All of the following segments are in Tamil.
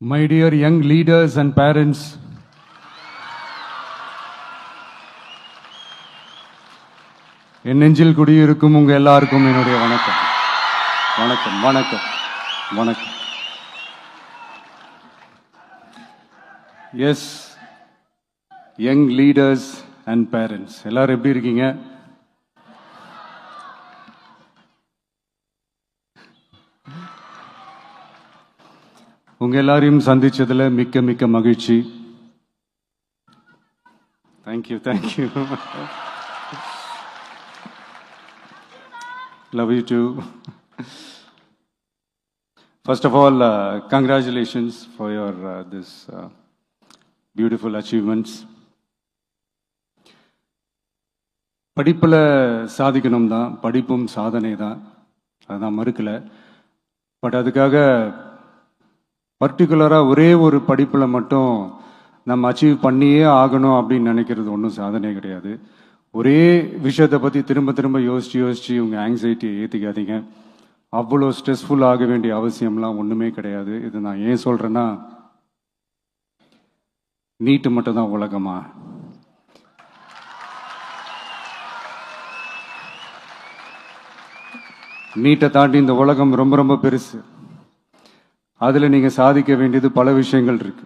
My dear young leaders and parents, என் நெஞ்சில் குடியிருக்கும் உங்க எல்லாருக்கும் என்னுடைய வணக்கம் வணக்கம் வணக்கம் வணக்கம். Yes, young leaders and parents எல்லாரும் எப்படி இருக்கீங்க? உங்க எல்லாரையும் சந்திச்சதுல மிக்க மிக்க மகிழ்ச்சி. Thank you thank you. Love you too. First of all, congratulations for your this beautiful achievements. படிப்புல சாதிக்கணும் தான், படிப்பும் சாதனை தான், அதான் மறுக்கல. பட் அதுக்காக பர்டிகுலராக ஒரே ஒரு படிப்பில் மட்டும் நம்ம அச்சீவ் பண்ணியே ஆகணும் அப்படின்னு நினைக்கிறது ஒன்றும் சாதனை கிடையாது. ஒரே விஷயத்தை பற்றி திரும்ப திரும்ப யோசிச்சு உங்கள் ஆங்ஸைட்டியை ஏற்றிக்காதீங்க. அவ்வளோ ஸ்ட்ரெஸ்ஃபுல் ஆக வேண்டிய அவசியம்லாம் ஒன்றுமே கிடையாது. இது நான் ஏன் சொல்கிறேன்னா, நீட்டு மட்டும் தான் உலகமா? நீட்டை தாண்டி இந்த உலகம் ரொம்ப ரொம்ப பெருசு. அதில் நீங்கள் சாதிக்க வேண்டியது பல விஷயங்கள் இருக்கு.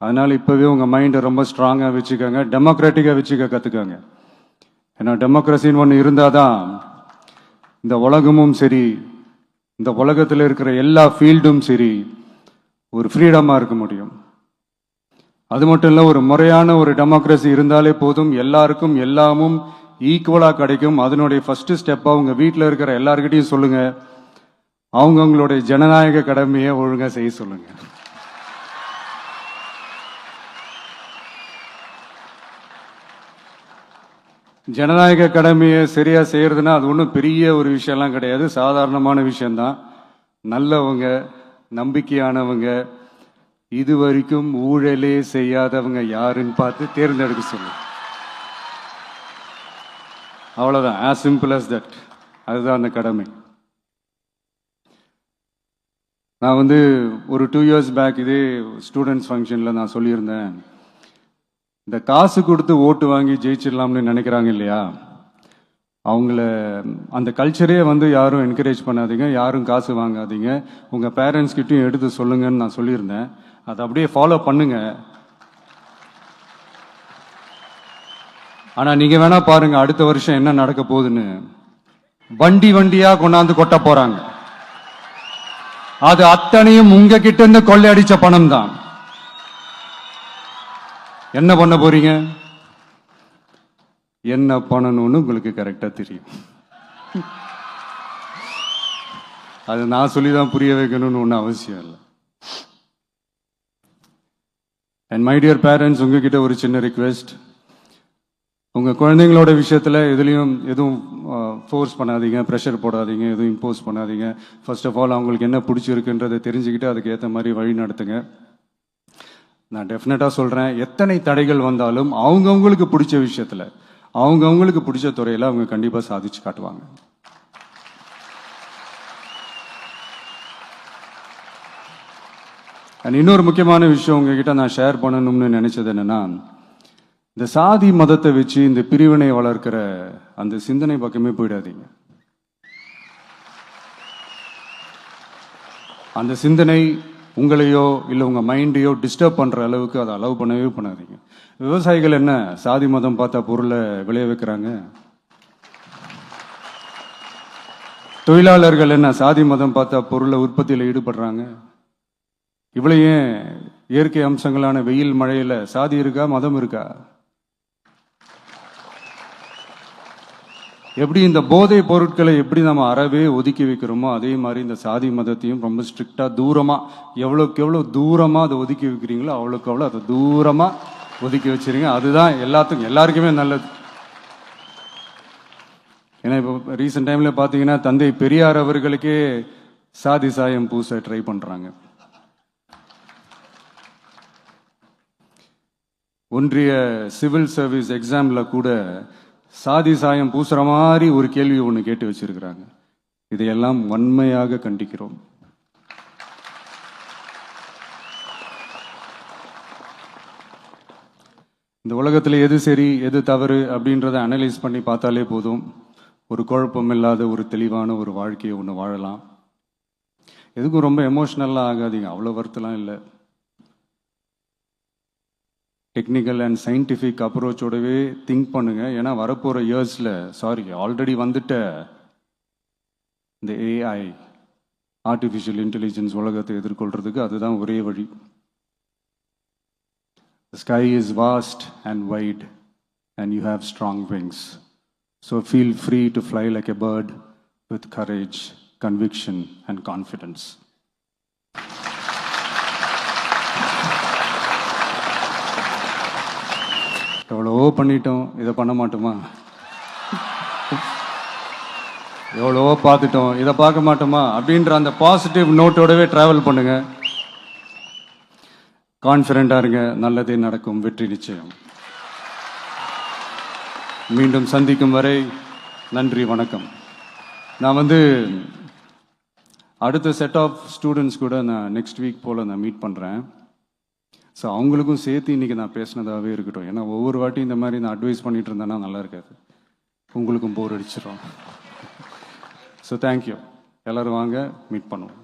அதனால் இப்போவே உங்கள் மைண்டை ரொம்ப ஸ்ட்ராங்காக வச்சுக்கோங்க, டெமோக்ராட்டிக்காக வச்சுக்க கற்றுக்கோங்க. ஏன்னா டெமோக்ரஸின்னு ஒன்று இருந்தால் தான் இந்த உலகமும் சரி, இந்த உலகத்தில் இருக்கிற எல்லா ஃபீல்டும் சரி, ஒரு ஃப்ரீடமாக இருக்க முடியும். அது மட்டும் இல்லை, ஒரு முறையான ஒரு டெமோக்ரஸி இருந்தாலே போதும், எல்லாருக்கும் எல்லாமும் ஈக்குவலாக கிடைக்கும். அதனுடைய ஃபர்ஸ்ட் ஸ்டெப்பாக உங்கள் வீட்டில் இருக்கிற எல்லாருக்கிட்டையும் சொல்லுங்கள், அவங்களுடைய ஜனநாயக கடமையை ஒழுங்காக செய்ய சொல்லுங்க. ஜனநாயக கடமையை சரியா செய்யறதுன்னா அது ஒன்றும் பெரிய ஒரு விஷயம்லாம் கிடையாது, சாதாரணமான விஷயம்தான். நல்லவங்க, நம்பிக்கையானவங்க, இது வரைக்கும் ஊழலே செய்யாதவங்க யாருன்னு பார்த்து தேர்ந்தெடுக்க சொல்லுங்க. அவ்வளோதான், ஆஸ் சிம்பிள் அஸ் தட். அதுதான் அந்த கடமை. நான் ஒரு 2 years பேக் இதே ஸ்டூடெண்ட்ஸ் ஃபங்க்ஷனில் நான் சொல்லியிருந்தேன், இந்த காசு கொடுத்து ஓட்டு வாங்கி ஜெயிச்சிடலாம்னு நினைக்கிறாங்க இல்லையா, அவங்கள அந்த கல்ச்சரே யாரும் என்கரேஜ் பண்ணாதீங்க, யாரும் காசு வாங்காதீங்க, உங்கள் பேரண்ட்ஸ்கிட்டையும் எடுத்து சொல்லுங்கன்னு நான் சொல்லியிருந்தேன். அதை அப்படியே ஃபாலோ பண்ணுங்க. ஆனால் நீங்கள் வேணா பாருங்க, அடுத்த வருஷம் என்ன நடக்க போகுதுன்னு. வண்டி வண்டியாக கொண்டாந்து கொட்ட போறாங்க. அது அத்தனையும் உங்ககிட்ட இருந்து கொள்ளையடிச்ச பணம் தான். என்ன பண்ண போறீங்க? என்ன பண்ணணும்னு உங்களுக்கு கரெக்டா தெரியும். அது நான் சொல்லிதான் புரிய வைக்கணும்னு ஒன்றும் அவசியம் இல்லை. அண்ட் மை டியர் பேரண்ட்ஸ், உங்ககிட்ட ஒரு சின்ன ரிக்வெஸ்ட். உங்க குழந்தைங்களோட விஷயத்துல எதுவும் ஃபோர்ஸ் பண்ணாதீங்க, ப்ரெஷர் போடாதீங்க, எதுவும் இம்போஸ் பண்ணாதீங்க. ஃபர்ஸ்ட் ஆஃப் ஆல் அவங்களுக்கு என்ன பிடிச்சிருக்குன்றதை தெரிஞ்சுக்கிட்டு அதுக்கு ஏற்ற மாதிரி வழி நடத்துங்க. நான் டெஃபினட்டாக சொல்கிறேன், எத்தனை தடைகள் வந்தாலும் அவங்கவுங்களுக்கு பிடிச்ச விஷயத்தில், அவங்கவுங்களுக்கு பிடிச்ச துறையில் அவங்க கண்டிப்பாக சாதிச்சு காட்டுவாங்க. அண்ட் இன்னொரு முக்கியமான விஷயம் உங்ககிட்ட நான் ஷேர் பண்ணணும்னு நினைச்சது என்னன்னா, இந்த சாதி மதத்தை வச்சு இந்த பிரிவினை வளர்க்கிற அந்த சிந்தனை பக்கமே போயிடாதீங்க. அந்த சிந்தனை உங்களையோ இல்லை உங்கள் மைண்டையோ டிஸ்டர்ப் பண்ணுற அளவுக்கு அதை அலோவ் பண்ணவே பண்ணாதீங்க. விவசாயிகள் என்ன சாதி மதம் பார்த்தா பொருளை விளைய வைக்கிறாங்க? தொழிலாளர்கள் என்ன சாதி மதம் பார்த்தா பொருளை உற்பத்தியில் ஈடுபடுறாங்க? இவ்வளோ ஏன் இயற்கை அம்சங்களான வெயில் மழையில் சாதி இருக்கா, மதம் இருக்கா? எப்படி இந்த போதை பொருட்களை எப்படி நம்ம அறவே ஒதுக்கி வைக்கிறோமோ, அதே மாதிரி இந்த சாதி மதத்தையும் ரொம்ப ஸ்ட்ரிக்டா தூரமா, எவ்வளோக்கு எவ்வளோ தூரமா அதை ஒதுக்கி வைக்கிறீங்களோ அவ்வளோக்கு அவ்வளோ அதை தூரமா ஒதுக்கி வச்சிருங்க. அதுதான் எல்லாருக்குமே நல்லது. ஏன்னா இப்போ ரீசெண்ட் டைம்ல பாத்தீங்கன்னா, தந்தை பெரியார் அவர்களுக்கே சாதி சாயம் பூச ட்ரை பண்றாங்க. ஒன்றிய சிவில் சர்வீஸ் எக்ஸாம்ல கூட சாதி சாயம் பூசுற மாதிரி ஒரு கேள்வி ஒன்று கேட்டு வச்சிருக்கிறாங்க. இதையெல்லாம் வன்மையாக கண்டிக்கிறோம். இந்த உலகத்தில் எது சரி எது தவறு அப்படின்றத அனலைஸ் பண்ணி பார்த்தாலே போதும். ஒரு குழப்பம் இல்லாத ஒரு தெளிவான ஒரு வாழ்க்கையை ஒன்று வாழலாம். எதுக்கும் ரொம்ப எமோஷ்னலாக ஆகாதீங்க, அவ்வளோ வருத்தலாம் இல்லை. டெக்னிக்கல் அண்ட் சயின்டிஃபிக் அப்ரோச்சோடவே திங்க் பண்ணுங்க. ஏன்னா வரப்போகிற இயர்ஸில் ஆல்ரெடி வந்துட்ட இந்த ஏஐ ஆர்டிஃபிஷியல் இன்டெலிஜென்ஸ் உலகத்தை எதிர்கொள்றதுக்கு அதுதான் ஒரே வழி. The sky is vast and wide and you have strong wings. So feel free to fly like a bird with courage, conviction and confidence. எவ்வளவோ பண்ணிட்டோம், இதை பண்ண மாட்டோமா? எவ்வளவோ பார்த்துட்டோம், இதை பார்க்க மாட்டோமா அப்படின்ற அந்த பாசிட்டிவ் நோட்டோடவே டிராவல் பண்ணுங்க. கான்ஃபிடென்ட்டாக இருங்க, நல்லதே நடக்கும், வெற்றி நிச்சயம். மீண்டும் சந்திக்கும் வரை நன்றி, வணக்கம். நான் அடுத்த செட் ஆஃப் ஸ்டூடெண்ட்ஸ் கூட நான் நெக்ஸ்ட் வீக் போல் நான் மீட் பண்ணுறேன். ஸோ அவங்களுக்கும் சேர்த்து இன்றைக்கி நான் பேசினதாகவே இருக்கட்டும். ஏன்னா ஒவ்வொரு வாட்டியும் இந்த மாதிரி நான் அட்வைஸ் பண்ணிட்டு இருந்தேன்னா நல்லா இருக்காது, உங்களுக்கும் போர் அடிச்சிடும். So thank you. எல்லோரும் வாங்க, மீட் பண்ணுவோம்.